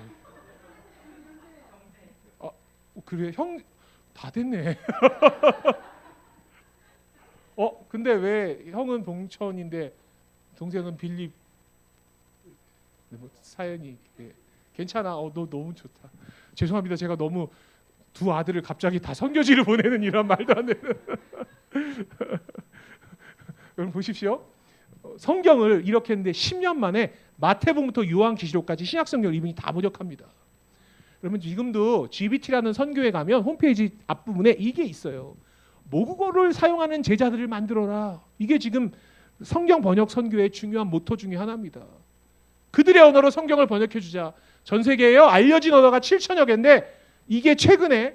그래 형 다 됐네. 근데 왜 형은 봉천인데 동생은 빌립? 뭐 사연이 괜찮아. 너 너무 좋다. 죄송합니다. 제가 너무 두 아들을 갑자기 다 선교지를 보내는 이런 말도 안 되는. 여러분 보십시오. 성경을 이렇게 했는데 10년 만에 마태복음부터 요한계시록까지 신약성경을 이분이 다 번역합니다. 그러면 지금도 GBT라는 선교회 가면 홈페이지 앞부분에 이게 있어요. 모국어를 사용하는 제자들을 만들어라. 이게 지금 성경 번역 선교의 중요한 모토 중에 하나입니다. 그들의 언어로 성경을 번역해 주자. 전 세계에요 알려진 언어가 7천여 개인데 이게 최근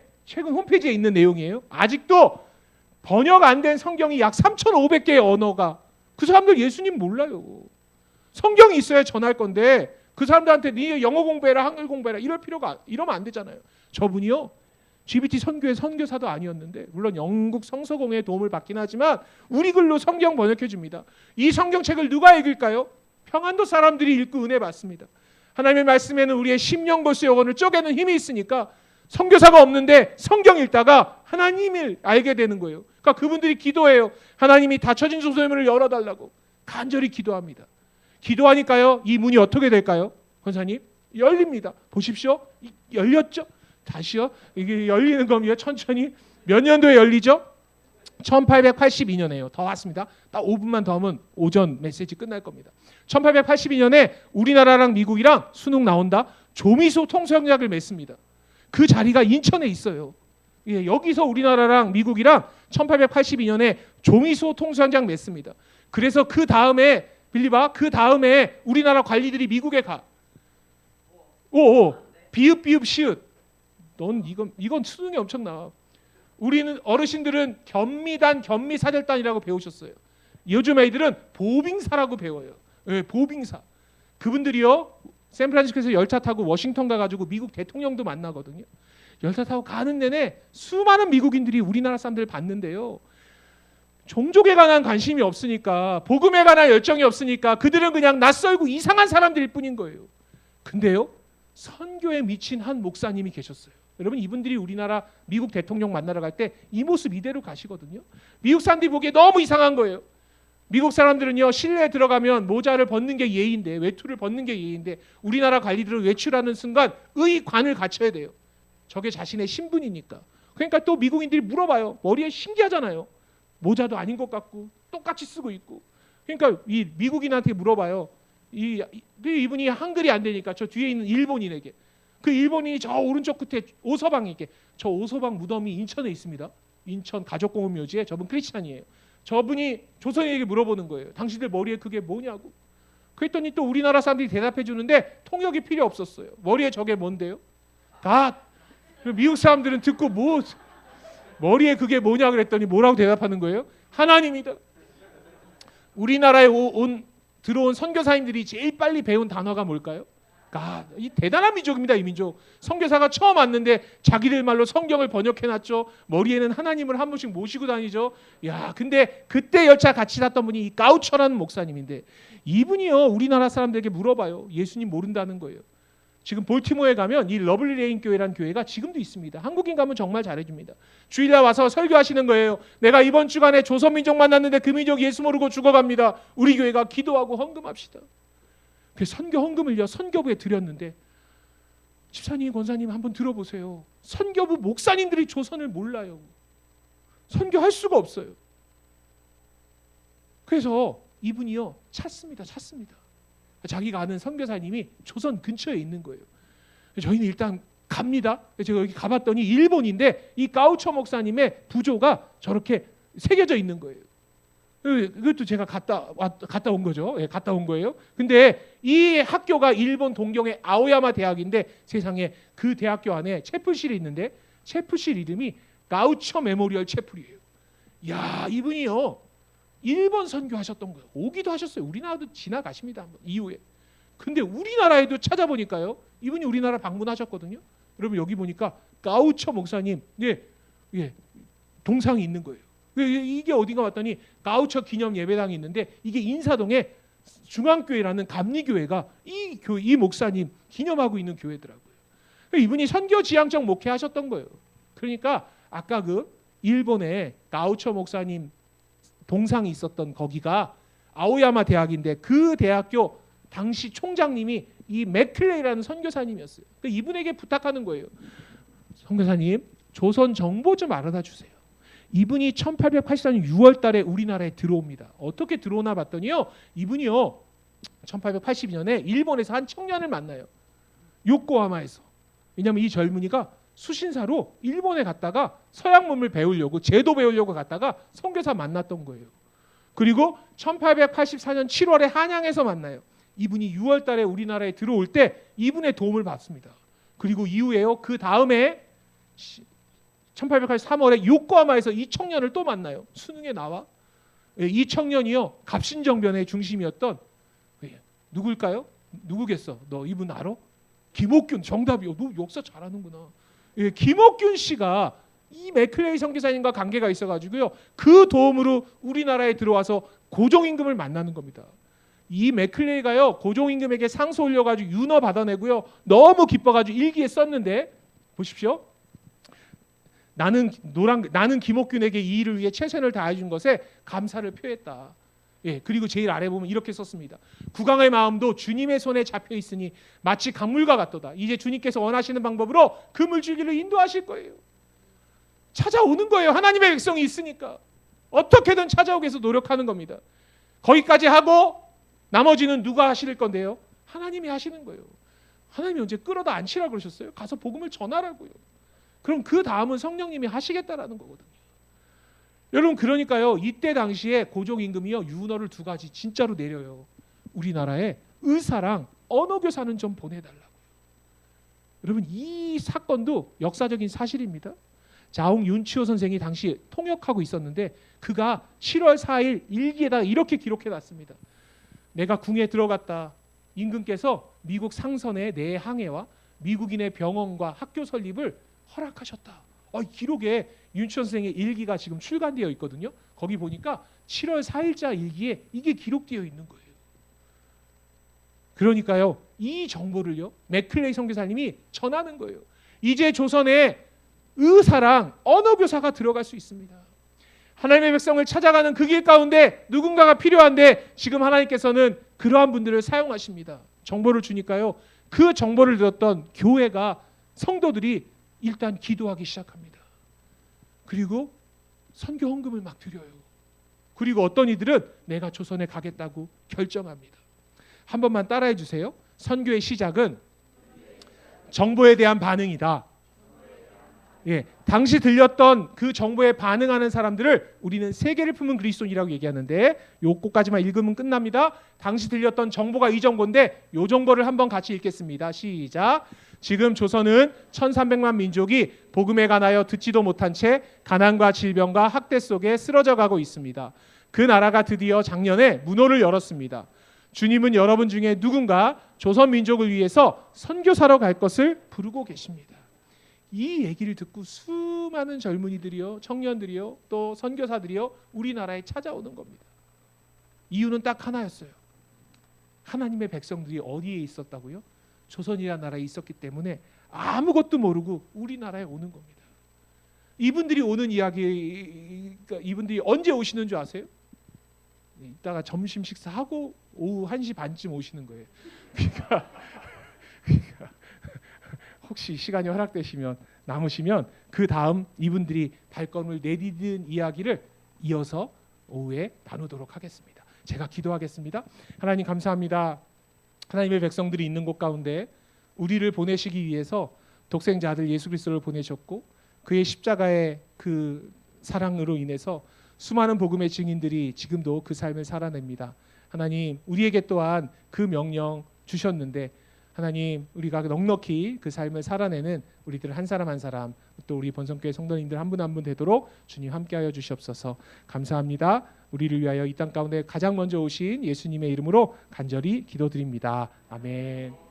홈페이지에 있는 내용이에요. 아직도 번역 안 된 성경이 약 3,500개의 언어가 그 사람들 예수님 몰라요. 성경이 있어야 전할 건데 그 사람들한테 네 영어 공부해라 한글 공부해라 이러면 안 되잖아요. 저분이요 GBT 선교의 선교사도 아니었는데 물론 영국 성서공회의 도움을 받긴 하지만 우리 글로 성경 번역해 줍니다. 이 성경책을 누가 읽을까요? 평안도 사람들이 읽고 은혜 받습니다. 하나님의 말씀에는 우리의 심령골수 영혼을 쪼개는 힘이 있으니까 선교사가 없는데 성경 읽다가 하나님을 알게 되는 거예요. 그러니까 그분들이 기도해요. 하나님이 닫혀진 소설문을 열어달라고 간절히 기도합니다. 기도하니까요 이 문이 어떻게 될까요? 권사님 열립니다. 보십시오. 열렸죠? 다시요. 이게 열리는 겁니다. 천천히. 몇 년도에 열리죠? 1882년에요. 더 왔습니다. 딱 5분만 더 하면 오전 메시지 끝날 겁니다. 1882년에 우리나라랑 미국이랑 수능 나온다. 조미소 통수협약을 맺습니다. 그 자리가 인천에 있어요. 예, 여기서 우리나라랑 미국이랑 1882년에 조미소 통수협약 맺습니다. 그래서 그 다음에 빌리바 그 다음에 우리나라 관리들이 미국에 가. 비읍 시읒. 넌 이건 수능이 엄청나. 우리는 어르신들은 견미단, 견미사절단이라고 배우셨어요. 요즘 애들은 보빙사라고 배워요. 네, 보빙사. 그분들이요 샌프란시스코에서 열차 타고 워싱턴 가가지고 미국 대통령도 만나거든요. 열차 타고 가는 내내 수많은 미국인들이 우리나라 사람들을 봤는데요. 종족에 관한 관심이 없으니까 복음에 관한 열정이 없으니까 그들은 그냥 낯설고 이상한 사람들일 뿐인 거예요. 근데요 선교에 미친 한 목사님이 계셨어요. 여러분 이분들이 우리나라 미국 대통령 만나러 갈 때 이 모습 이대로 가시거든요. 미국 사람들이 보기에 너무 이상한 거예요. 미국 사람들은요 실내에 들어가면 모자를 벗는 게 예의인데 외투를 벗는 게 예의인데 우리나라 관리들은 외출하는 순간 의관을 갖춰야 돼요. 저게 자신의 신분이니까. 그러니까 또 미국인들이 물어봐요. 머리에 신기하잖아요. 모자도 아닌 것 같고 똑같이 쓰고 있고. 그러니까 이 미국인한테 물어봐요. 이분이 한글이 안 되니까 저 뒤에 있는 일본인에게, 그 일본인이 저 오른쪽 끝에 오서방에게, 저 오서방 무덤이 인천에 있습니다. 인천 가족공원묘지에. 저분 크리스찬이에요. 저분이 조선인에게 물어보는 거예요. 당신들 머리에 그게 뭐냐고. 그랬더니 또 우리나라 사람들이 대답해 주는데 통역이 필요 없었어요. 머리에 저게 뭔데요? 다 미국 사람들은 듣고 뭐 머리에 그게 뭐냐 그랬더니 뭐라고 대답하는 거예요? 하나님이다. 우리나라에 들어온 선교사님들이 제일 빨리 배운 단어가 뭘까요? 이 대단한 민족입니다. 이 민족. 선교사가 처음 왔는데 자기들 말로 성경을 번역해놨죠. 머리에는 하나님을 한 번씩 모시고 다니죠. 근데 그때 열차 같이 탔던 분이 이 가우처라는 목사님인데, 이분이요 우리나라 사람들에게 물어봐요. 예수님 모른다는 거예요. 지금 볼티모어에 가면 이 러블리 레인 교회라는 교회가 지금도 있습니다. 한국인 가면 정말 잘해줍니다. 주일날 와서 설교하시는 거예요. 내가 이번 주간에 조선민족 만났는데 그 민족 예수 모르고 죽어갑니다. 우리 교회가 기도하고 헌금합시다. 그 선교 헌금을요 선교부에 드렸는데, 집사님 권사님 한번 들어보세요. 선교부 목사님들이 조선을 몰라요. 선교할 수가 없어요. 그래서 이분이요 찾습니다. 자기가 아는 선교사님이 조선 근처에 있는 거예요. 저희는 일단 갑니다. 제가 여기 가봤더니 일본인데 이 가우처 목사님의 부조가 저렇게 새겨져 있는 거예요. 그것도 제가 갔다 온 거죠. 갔다 온 거예요. 근데 이 학교가 일본 동경의 아오야마 대학인데, 세상에 그 대학교 안에 채플실이 있는데 채플실 이름이 가우처 메모리얼 채플이에요. 이분이요 일본 선교하셨던 거예요. 오기도 하셨어요. 우리나라도 지나가십니다. 한번 이후에. 근데 우리나라에도 찾아보니까요 이분이 우리나라 방문하셨거든요. 여러분 여기 보니까 가우처 목사님 동상이 있는 거예요. 이게 어딘가 봤더니 가우처 기념 예배당이 있는데, 이게 인사동에 중앙교회라는 감리교회가 이 목사님 기념하고 있는 교회더라고요. 이분이 선교 지향적 목회하셨던 거예요. 그러니까 아까 그 일본에 가우처 목사님 동상이 있었던 거기가 아오야마 대학인데, 그 대학교 당시 총장님이 이 맥클레이라는 선교사님이었어요. 그러니까 이분에게 부탁하는 거예요. 선교사님, 조선 정보 좀 알아다 주세요. 이분이 1884년 6월 달에 우리나라에 들어옵니다. 어떻게 들어오나 봤더니요, 이분이요 1882년에 일본에서 한 청년을 만나요. 요코하마에서. 왜냐하면 이 젊은이가 수신사로 일본에 갔다가 서양 문물 배우려고, 제도 배우려고 갔다가 선교사 만났던 거예요. 그리고 1884년 7월에 한양에서 만나요. 이분이 6월 달에 우리나라에 들어올 때 이분의 도움을 받습니다. 그리고 이후에요, 그 다음에 1883월에 요코하마에서 이 청년을 또 만나요. 수능에 나와. 이 청년이요 갑신정변의 중심이었던, 누굴까요? 누구겠어? 너 이분 알아? 김옥균. 정답이요. 너 역사 잘하는구나. 김옥균 씨가 이 맥클레이 선교사님과 관계가 있어가지고요, 그 도움으로 우리나라에 들어와서 고종임금을 만나는 겁니다. 이 맥클레이가요 고종임금에게 상소 올려가지고 윤허 받아내고요, 너무 기뻐가지고 일기에 썼는데, 보십시오. 나는 김옥균에게 이 일을 위해 최선을 다해준 것에 감사를 표했다. 그리고 제일 아래 보면 이렇게 썼습니다. 국왕의 마음도 주님의 손에 잡혀 있으니 마치 강물과 같도다. 이제 주님께서 원하시는 방법으로 그 물줄기를 인도하실 거예요. 찾아오는 거예요. 하나님의 백성이 있으니까 어떻게든 찾아오기 위해서 노력하는 겁니다. 거기까지 하고 나머지는 누가 하실 건데요? 하나님이 하시는 거예요. 하나님이 언제 끌어다 앉히라고 그러셨어요? 가서 복음을 전하라고요. 그럼 그 다음은 성령님이 하시겠다라는 거거든요. 여러분, 그러니까요 이때 당시에 고종임금이요 윤허를 2가지 진짜로 내려요. 우리나라에 의사랑 언어교사는 좀 보내달라고요. 여러분, 이 사건도 역사적인 사실입니다. 자홍 윤치호 선생이 당시 통역하고 있었는데, 그가 7월 4일 일기에다 이렇게 기록해놨습니다. 내가 궁에 들어갔다. 임금께서 미국 상선의 내 항해와 미국인의 병원과 학교 설립을 허락하셨다. 기록에 윤치호 선생의 일기가 지금 출간되어 있거든요. 거기 보니까 7월 4일자 일기에 이게 기록되어 있는 거예요. 그러니까요 이 정보를요 맥클레이 선교사님이 전하는 거예요. 이제 조선에 의사랑 언어교사가 들어갈 수 있습니다. 하나님의 백성을 찾아가는 그 길 가운데 누군가가 필요한데, 지금 하나님께서는 그러한 분들을 사용하십니다. 정보를 주니까요 그 정보를 들었던 교회가, 성도들이 일단 기도하기 시작합니다. 그리고 선교 헌금을 막 드려요. 그리고 어떤 이들은 내가 조선에 가겠다고 결정합니다. 한 번만 따라해 주세요. 선교의 시작은 정보에 대한 반응이다. 예, 당시 들렸던 그 정보에 반응하는 사람들을 우리는 세계를 품은 그리스도인이라고 얘기하는데, 요거까지만 읽으면 끝납니다. 당시 들렸던 정보가 이 정보인데 요 정보를 한번 같이 읽겠습니다. 시작. 지금 조선은 1300만 민족이 복음에 관하여 듣지도 못한 채 가난과 질병과 학대 속에 쓰러져 가고 있습니다. 그 나라가 드디어 작년에 문호를 열었습니다. 주님은 여러분 중에 누군가 조선 민족을 위해서 선교사로 갈 것을 부르고 계십니다. 이 얘기를 듣고 수많은 젊은이들이요, 청년들이요, 또 선교사들이요 우리나라에 찾아오는 겁니다. 이유는 딱 하나였어요. 하나님의 백성들이 어디에 있었다고요? 조선이라는 나라에 있었기 때문에 아무것도 모르고 우리나라에 오는 겁니다. 이분들이 오는 이야기, 이분들이 언제 오시는 줄 아세요? 이따가 점심 식사하고 오후 1시 반쯤 오시는 거예요. 그러니까 혹시 시간이 허락되시면 남으시면 그 다음 이분들이 발걸음을 내디딘 이야기를 이어서 오후에 나누도록 하겠습니다. 제가 기도하겠습니다. 하나님 감사합니다. 하나님의 백성들이 있는 곳 가운데 우리를 보내시기 위해서 독생자 아들 예수 그리스도를 보내셨고, 그의 십자가의 그 사랑으로 인해서 수많은 복음의 증인들이 지금도 그 삶을 살아냅니다. 하나님, 우리에게 또한 그 명령 주셨는데 하나님, 우리가 넉넉히 그 삶을 살아내는 우리들 한 사람 한 사람, 또 우리 본성교회 성도님들 한 분 한 분 되도록 주님 함께하여 주시옵소서. 감사합니다. 우리를 위하여 이 땅 가운데 가장 먼저 오신 예수님의 이름으로 간절히 기도드립니다. 아멘.